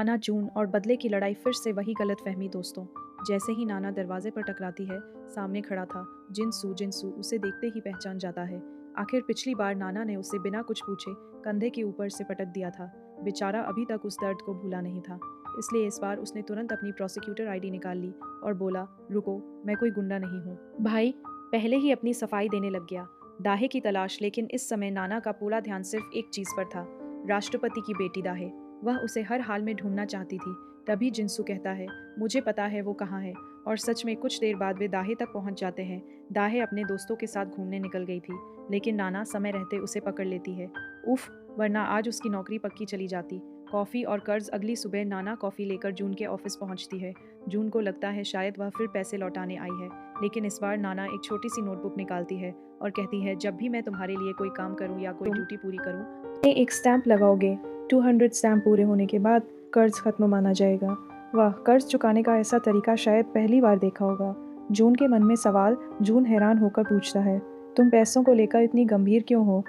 नाना जून और बदले की लड़ाई फिर से वही गलतफहमी दोस्तों। जैसे ही नाना दरवाजे पर टकराती है, सामने खड़ा था जिनसू। जिनसू उसे देखते ही पहचान जाता है। आखिर पिछली बार नाना ने उसे बिना कुछ पूछे कंधे के ऊपर से पटक दिया था। बेचारा अभी तक उस दर्द को भूला नहीं था, इसलिए इस बार उसने तुरंत अपनी प्रोसिक्यूटर आईडी निकाल ली और बोला, रुको, मैं कोई गुंडा नहीं हूँ। भाई पहले ही अपनी सफाई देने लग गया। दाहे की तलाश। लेकिन इस समय नाना का पूरा ध्यान सिर्फ एक चीज पर था, राष्ट्रपति की बेटी दाहे। वह उसे हर हाल में ढूंढना चाहती थी। तभी जिनसू कहता है, मुझे पता है वो कहाँ है। और सच में कुछ देर बाद वे दाहे तक पहुंच जाते हैं। दाहे अपने दोस्तों के साथ घूमने निकल गई थी, लेकिन नाना समय रहते उसे पकड़ लेती है। उफ, वरना आज उसकी नौकरी पक्की चली जाती। कॉफ़ी और कर्ज। अगली सुबह नाना कॉफ़ी लेकर जून के ऑफिस पहुंचती है। जून को लगता है शायद वह फिर पैसे लौटाने आई है, लेकिन इस बार नाना एक छोटी सी नोटबुक निकालती है और कहती है, जब भी मैं तुम्हारे लिए कोई काम करूं या कोई ड्यूटी पूरी करूं, एक स्टैंप लगाओगे। 200 स्टैम्प पूरे होने के बाद कर्ज खत्म माना जाएगा। वाह, कर्ज चुकाने का ऐसा तरीका शायद पहली बार देखा होगा। जून के मन में सवाल। जून हैरान होकर पूछता है, तुम पैसों को लेकर इतनी गंभीर क्यों हो?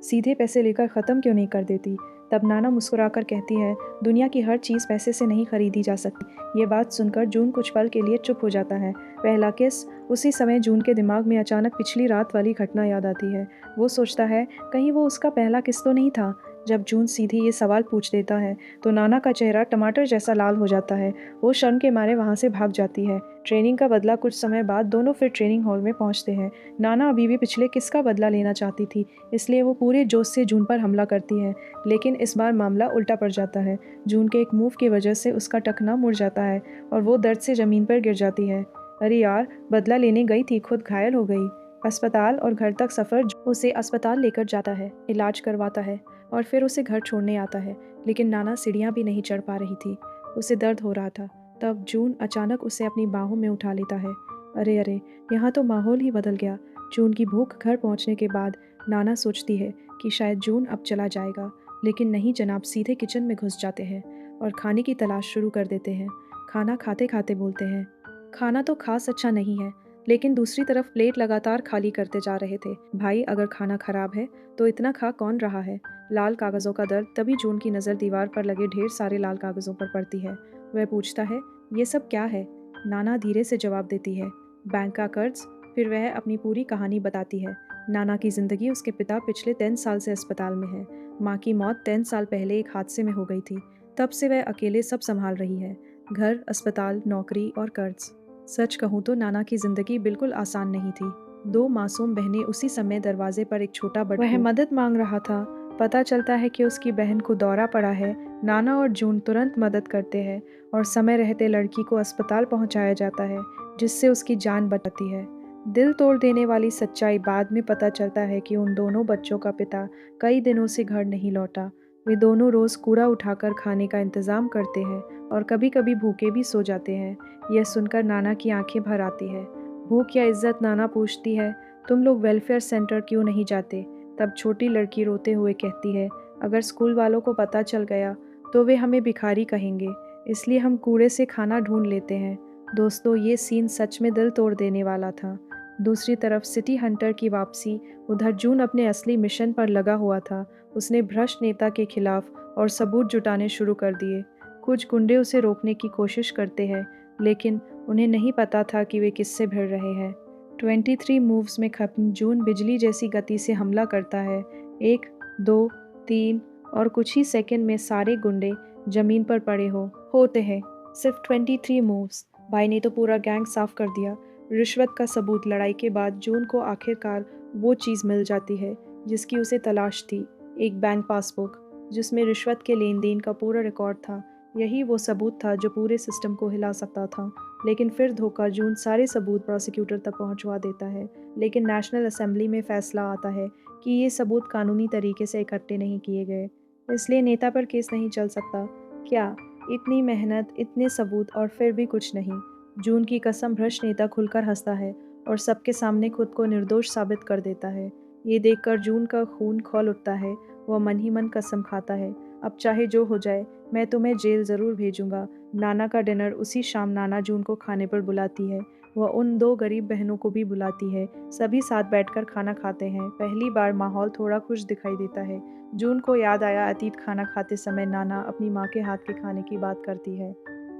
सीधे पैसे लेकर ख़त्म क्यों नहीं कर देती? तब नाना मुस्कुराकर कहती है, दुनिया की हर चीज़ पैसे से नहीं खरीदी जा सकती। ये बात सुनकर जून कुछ पल के लिए चुप हो जाता है। पहला किस। उसी समय जून के दिमाग में अचानक पिछली रात वाली घटना याद आती है। वो सोचता है, कहीं वो उसका पहला किस तो नहीं था। जब जून सीधे ये सवाल पूछ देता है तो नाना का चेहरा टमाटर जैसा लाल हो जाता है। वो शर्म के मारे वहाँ से भाग जाती है। ट्रेनिंग का बदला। कुछ समय बाद दोनों फिर ट्रेनिंग हॉल में पहुँचते हैं। नाना अभी भी पिछले किस का बदला लेना चाहती थी, इसलिए वो पूरे जोश से जून पर हमला करती है। लेकिन इस बार मामला उल्टा पड़ जाता है। जून के एक मूव की वजह से उसका टखना मुड़ जाता है और वो दर्द से ज़मीन पर गिर जाती है। अरे यार, बदला लेने गई थी, खुद घायल हो गई। अस्पताल और घर तक सफ़र। उसे अस्पताल लेकर जाता है, इलाज करवाता है और फिर उसे घर छोड़ने आता है। लेकिन नाना सीढ़ियाँ भी नहीं चढ़ पा रही थी, उसे दर्द हो रहा था। तब जून अचानक उसे अपनी बाहों में उठा लेता है। अरे अरे, यहाँ तो माहौल ही बदल गया। जून की भूख। घर पहुँचने के बाद नाना सोचती है कि शायद जून अब चला जाएगा, लेकिन नहीं जनाब, सीधे किचन में घुस जाते हैं और खाने की तलाश शुरू कर देते हैं। खाना खाते खाते बोलते हैं, खाना तो खास अच्छा नहीं है। लेकिन दूसरी तरफ प्लेट लगातार खाली करते जा रहे थे। भाई, अगर खाना खराब है तो इतना खा कौन रहा है? लाल कागज़ों का दर्द। तभी जून की नज़र दीवार पर लगे ढेर सारे लाल कागज़ों पर पड़ती है। वह पूछता है, ये सब क्या है? नाना धीरे से जवाब देती है, बैंक का कर्ज। फिर वह अपनी पूरी कहानी बताती है। नाना की ज़िंदगी। उसके पिता पिछले 10 साल से अस्पताल में हैं। माँ की मौत 10 साल पहले एक हादसे में हो गई थी। तब से वह अकेले सब संभाल रही है, घर, अस्पताल, नौकरी और कर्ज। सच कहूँ तो नाना की ज़िंदगी बिल्कुल आसान नहीं थी। 2 मासूम बहनें। उसी समय दरवाजे पर एक छोटा बटकू। वह मदद मांग रहा था। पता चलता है कि उसकी बहन को दौरा पड़ा है। नाना और जून तुरंत मदद करते हैं और समय रहते लड़की को अस्पताल पहुंचाया जाता है, जिससे उसकी जान बचती है। दिल तोड़ देने वाली सच्चाई। बाद में पता चलता है कि उन दोनों बच्चों का पिता कई दिनों से घर नहीं लौटा। वे दोनों रोज़ कूड़ा उठाकर खाने का इंतज़ाम करते हैं और कभी कभी भूखे भी सो जाते हैं। यह सुनकर नाना की आंखें भर आती है। भूख या इज्जत? नाना पूछती है, तुम लोग वेलफेयर सेंटर क्यों नहीं जाते? तब छोटी लड़की रोते हुए कहती है, अगर स्कूल वालों को पता चल गया तो वे हमें भिखारी कहेंगे, इसलिए हम कूड़े से खाना ढूंढ लेते हैं। दोस्तों, ये सीन सच में दिल तोड़ देने वाला था। दूसरी तरफ सिटी हंटर की वापसी। उधर जून अपने असली मिशन पर लगा हुआ था। उसने भ्रष्ट नेता के खिलाफ और सबूत जुटाने शुरू कर दिए। कुछ गुंडे उसे रोकने की कोशिश करते हैं, लेकिन उन्हें नहीं पता था कि वे किससे भिड़ रहे हैं। 23 मूव्स में खत्म। जून बिजली जैसी गति से हमला करता है। 1, 2, 3 और कुछ ही सेकंड में सारे गुंडे जमीन पर पड़े होते हैं। सिर्फ 23 मूव्स। भाई ने तो पूरा गैंग साफ कर दिया। रिश्वत का सबूत। लड़ाई के बाद जून को आखिरकार वो चीज़ मिल जाती है जिसकी उसे तलाश थी, एक बैंक पासबुक जिसमें रिश्वत के लेन देन का पूरा रिकॉर्ड था। यही वो सबूत था जो पूरे सिस्टम को हिला सकता था। लेकिन फिर धोखा। जून सारे सबूत प्रोसिक्यूटर तक पहुंचवा देता है, लेकिन नेशनल असेंबली में फैसला आता है कि ये सबूत कानूनी तरीके से इकट्ठे नहीं किए गए, इसलिए नेता पर केस नहीं चल सकता। क्या इतनी मेहनत, इतने सबूत और फिर भी कुछ नहीं? जून की कसम। भ्रष्ट नेता खुलकर हंसता है और सबके सामने खुद को निर्दोष साबित कर देता है। ये देखकर जून का खून खौल उठता है। वह मन ही मन कसम खाता है, अब चाहे जो हो जाए, मैं तुम्हें जेल ज़रूर भेजूंगा। नाना का डिनर। उसी शाम नाना जून को खाने पर बुलाती है। वह उन 2 गरीब बहनों को भी बुलाती है। सभी साथ बैठकर खाना खाते हैं। पहली बार माहौल थोड़ा खुश दिखाई देता है। जून को याद आया अतीत खाना खाते समय नाना अपनी माँ के हाथ के खाने की बात करती है।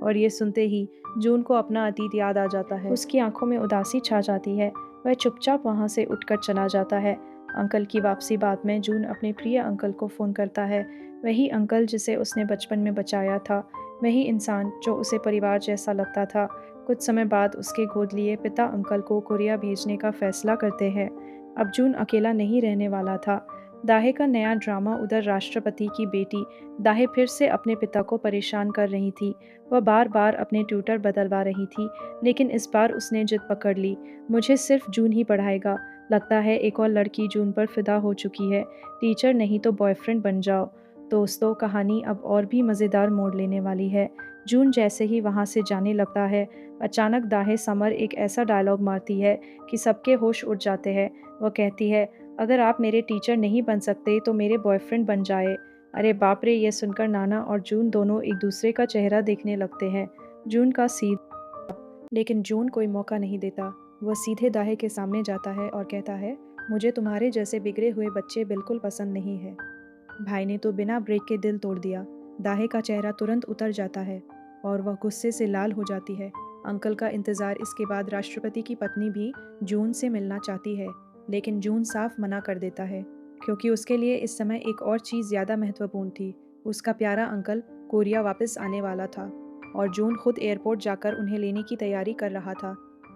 और ये सुनते ही जून को अपना अतीत याद आ जाता है। उसकी आंखों में उदासी छा जाती है। वह चुपचाप वहाँ से उठकर चला जाता है। अंकल की वापसी बाद में जून अपने प्रिय अंकल को फ़ोन करता है। वही अंकल जिसे उसने बचपन में बचाया था। वही इंसान जो उसे परिवार जैसा लगता था। कुछ समय बाद उसके गोद लिए पिता अंकल को कोरिया भेजने का फैसला करते हैं। अब जून अकेला नहीं रहने वाला था। दाहे का नया ड्रामा उधर राष्ट्रपति की बेटी दाहे फिर से अपने पिता को परेशान कर रही थी। वह बार बार अपने ट्यूटर बदलवा रही थी, लेकिन इस बार उसने जिद पकड़ ली। मुझे सिर्फ जून ही पढ़ाएगा। लगता है एक और लड़की जून पर फिदा हो चुकी है। टीचर नहीं तो बॉयफ्रेंड बन जाओ। दोस्तों, कहानी अब और भी मज़ेदार मोड़ लेने वाली है। जून जैसे ही वहाँ से जाने लगता है, अचानक दाहे समर एक ऐसा डायलॉग मारती है कि सबके होश उड़ जाते हैं। वह कहती है, अगर आप मेरे टीचर नहीं बन सकते तो मेरे बॉयफ्रेंड बन जाए। अरे बाप रे! ये सुनकर नाना और जून दोनों एक दूसरे का चेहरा देखने लगते हैं। जून का सीध लेकिन जून कोई मौका नहीं देता। वह सीधे दाहे के सामने जाता है और कहता है, मुझे तुम्हारे जैसे बिगड़े हुए बच्चे बिल्कुल पसंद नहीं है। भाई ने तो बिना ब्रेक के दिल तोड़ दिया। दाहे का चेहरा तुरंत उतर जाता है और वह गुस्से से लाल हो जाती है। अंकल का इंतज़ार इसके बाद राष्ट्रपति की पत्नी भी जून से मिलना चाहती है, लेकिन जून साफ मना कर देता है, क्योंकि उसके लिए इस समय एक और चीज़ ज़्यादा महत्वपूर्ण थी। उसका प्यारा अंकल कोरिया वापस आने वाला था और जून खुद एयरपोर्ट जाकर उन्हें लेने की तैयारी कर रहा था।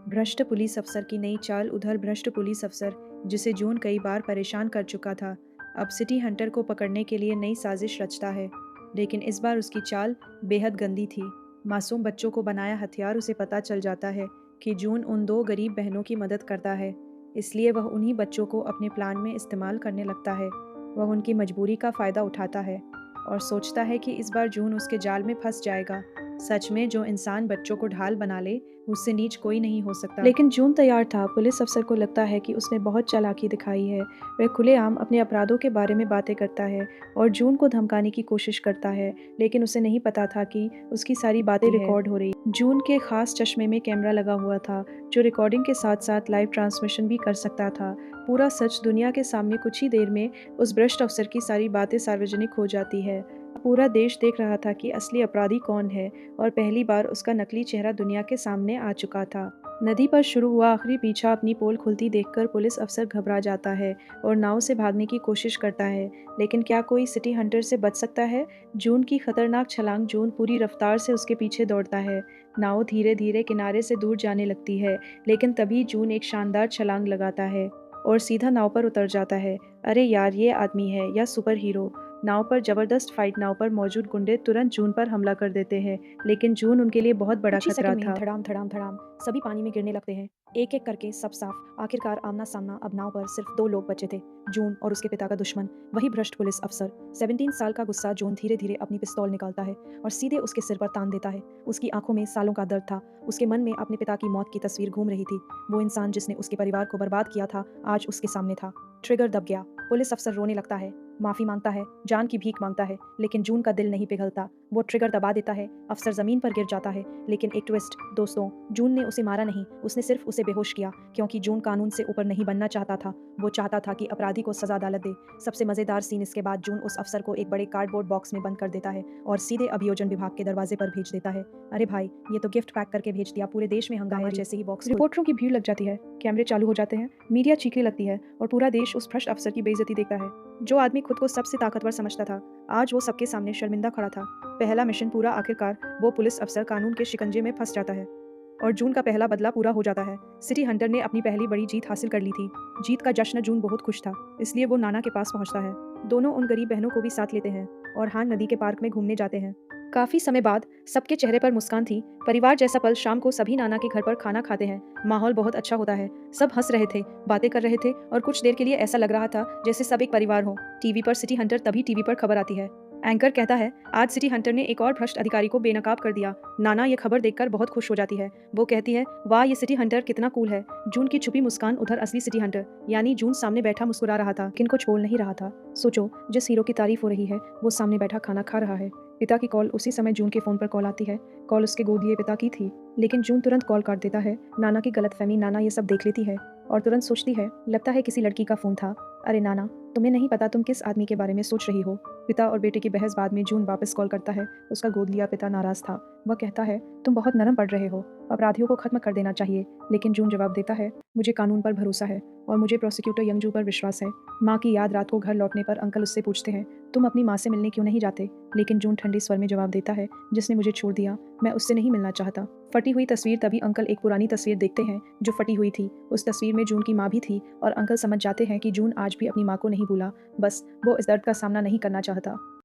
भ्रष्ट पुलिस अफसर की नई चाल उधर भ्रष्ट पुलिस अफसर, जिसे जून कई बार परेशान कर चुका था, अब सिटी हंटर को पकड़ने के लिए नई साजिश रचता है। लेकिन इस बार उसकी चाल बेहद गंदी थी। मासूम बच्चों को बनाया हथियार उसे पता चल जाता है कि जून उन 2 गरीब बहनों की मदद करता है। इसलिए वह उन्हीं बच्चों को अपने प्लान में इस्तेमाल करने लगता है। वह उनकी मजबूरी का फ़ायदा उठाता है और सोचता है कि इस बार जून उसके जाल में फंस जाएगा। सच में जो इंसान बच्चों को ढाल बना ले, उससे नीच कोई नहीं हो सकता। लेकिन जून तैयार था। पुलिस अफसर को लगता है कि उसने बहुत चालाकी दिखाई है। वह खुलेआम अपने अपराधों के बारे में बातें करता है और जून को धमकाने की कोशिश करता है, लेकिन उसे नहीं पता था कि उसकी सारी बातें रिकॉर्ड हो रही। जून के खास चश्मे में कैमरा लगा हुआ था, जो रिकॉर्डिंग के साथ साथ लाइव ट्रांसमिशन भी कर सकता था। पूरा सच दुनिया के सामने कुछ ही देर में उस भ्रष्ट अफसर की सारी बातें सार्वजनिक हो जाती है। पूरा देश देख रहा था कि असली अपराधी कौन है और पहली बार उसका नकली चेहरा दुनिया के सामने आ चुका था। नदी पर शुरू हुआ आखिरी पीछा अपनी पोल खुलती देखकर पुलिस अफसर घबरा जाता है और नाव से भागने की कोशिश करता है, लेकिन क्या कोई सिटी हंटर से बच सकता है? जून की खतरनाक छलांग जून पूरी रफ्तार से उसके पीछे दौड़ता है। नाव धीरे धीरे किनारे से दूर जाने लगती है, लेकिन तभी जून एक शानदार छलांग लगाता है और सीधा नाव पर उतर जाता है। अरे यार, ये आदमी है या सुपर हीरो? नाव पर जबरदस्त फाइट। नाव पर मौजूद गुंडे तुरंत जून पर हमला कर देते हैं, लेकिन जून उनके लिए बहुत बड़ा खतरा था। धड़ाम धड़ाम धड़ाम सभी पानी में गिरने लगते हैं, एक एक करके सब साफ। आखिरकार आमना सामना। अब नाव पर सिर्फ 2 लोग बचे थे, जून और उसके पिता का दुश्मन, वही भ्रष्ट पुलिस अफसर। 17 साल का गुस्सा जून धीरे धीरे अपनी पिस्तौल निकालता है और सीधे उसके सिर पर तान देता है। उसकी आंखों में सालों का दर्द था। उसके मन में अपने पिता की मौत की तस्वीर घूम रही थी। वो इंसान जिसने उसके परिवार को बर्बाद किया था, आज उसके सामने था। ट्रिगर दब गया। पुलिस अफसर रोने लगता है, माफी मांगता है, जान की भीख मांगता है, लेकिन जून का दिल नहीं पिघलता। वो ट्रिगर दबा देता है, अफसर जमीन पर गिर जाता है, लेकिन एक ट्विस्ट दोस्तों, जून ने उसे मारा नहीं, उसने सिर्फ उसे बेहोश किया, क्योंकि जून कानून से ऊपर नहीं बनना चाहता था। वो चाहता था कि अपराधी को सजा अदालत दे। सबसे मजेदार सीन इसके बाद जून उस अफसर को एक बड़े कार्डबोर्ड बॉक्स में बंद कर देता है और सीधे अभियोजन विभाग के दरवाजे पर भेज देता है। अरे भाई, ये तो गिफ्ट पैक करके भेज दिया। पूरे देश में हंगामा। जैसे ही बॉक्स रिपोर्टरों की भीड़ लग जाती है, कैमरे चालू हो जाते हैं, मीडिया चीखने लगती है और पूरा देश उस भ्रष्ट अफसर की बेइज्जती देखता है। जो आदमी खुद को सबसे ताकतवर समझता था, आज वो सबके सामने शर्मिंदा खड़ा था। पहला मिशन पूरा। आखिरकार वो पुलिस अफसर कानून के शिकंजे में फंस जाता है और जून का पहला बदला पूरा हो जाता है। सिटी हंटर ने अपनी पहली बड़ी जीत हासिल कर ली थी। जीत का जश्न जून बहुत खुश था, इसलिए वो नाना के पास पहुंचता है। दोनों उन गरीब बहनों को भी साथ लेते हैं और हान नदी के पार्क में घूमने जाते हैं। काफी समय बाद सबके चेहरे पर मुस्कान थी। परिवार जैसा पल। शाम को सभी नाना के घर पर खाना खाते हैं। माहौल बहुत अच्छा होता है। सब हंस रहे थे, बातें कर रहे थे और कुछ देर के लिए ऐसा लग रहा था जैसे सब एक परिवार हो। टीवी पर सिटी हंटर। तभी टीवी पर खबर आती है। एंकर कहता है, आज सिटी हंटर ने एक और भ्रष्ट अधिकारी को बेनकाब कर दिया। नाना ये खबर देखकर बहुत खुश हो जाती है। वो कहती है, वाह, ये सिटी हंटर कितना कूल है। जून की छुपी मुस्कान उधर असली सिटी हंटर यानी जून सामने बैठा मुस्कुरा रहा था, लेकिन कुछ बोल नहीं रहा था। सोचो, जिस हीरो की तारीफ हो रही है वो सामने बैठा खाना खा रहा है। पिता की कॉल उसी समय जून के फ़ोन पर कॉल आती है। कॉल उसके गोद लिए पिता की थी, लेकिन जून तुरंत कॉल काट देता है। नाना की गलतफ़हमी, नाना ये सब देख लेती है और तुरंत सोचती है, लगता है किसी लड़की का फ़ोन था। अरे नाना, तुम्हें नहीं पता तुम किस आदमी के बारे में सोच रही हो। पिता और बेटे की बहस बाद में जून वापस कॉल करता है। उसका गोद लिया पिता नाराज़ था। वह कहता है, तुम बहुत नरम पड़ रहे हो, अपराधियों को खत्म कर देना चाहिए। लेकिन जून जवाब देता है, मुझे कानून पर भरोसा है और मुझे प्रोसिक्यूटर यंगजू पर विश्वास है। माँ की याद, रात को घर लौटने पर अंकल उससे पूछते हैं, तुम अपनी माँ से मिलने क्यों नहीं जाते? लेकिन जून ठंडे स्वर में जवाब देता है, जिसने मुझे छोड़ दिया, मैं उससे नहीं मिलना चाहता। फटी हुई तस्वीर। तभी अंकल एक पुरानी तस्वीर देखते हैं जो फटी हुई थी। उस तस्वीर में जून की माँ भी थी और अंकल समझ जाते हैं कि जून आज भी अपनी माँ को नहीं भूला, बस वो इस दर्द का सामना नहीं करना चाहता।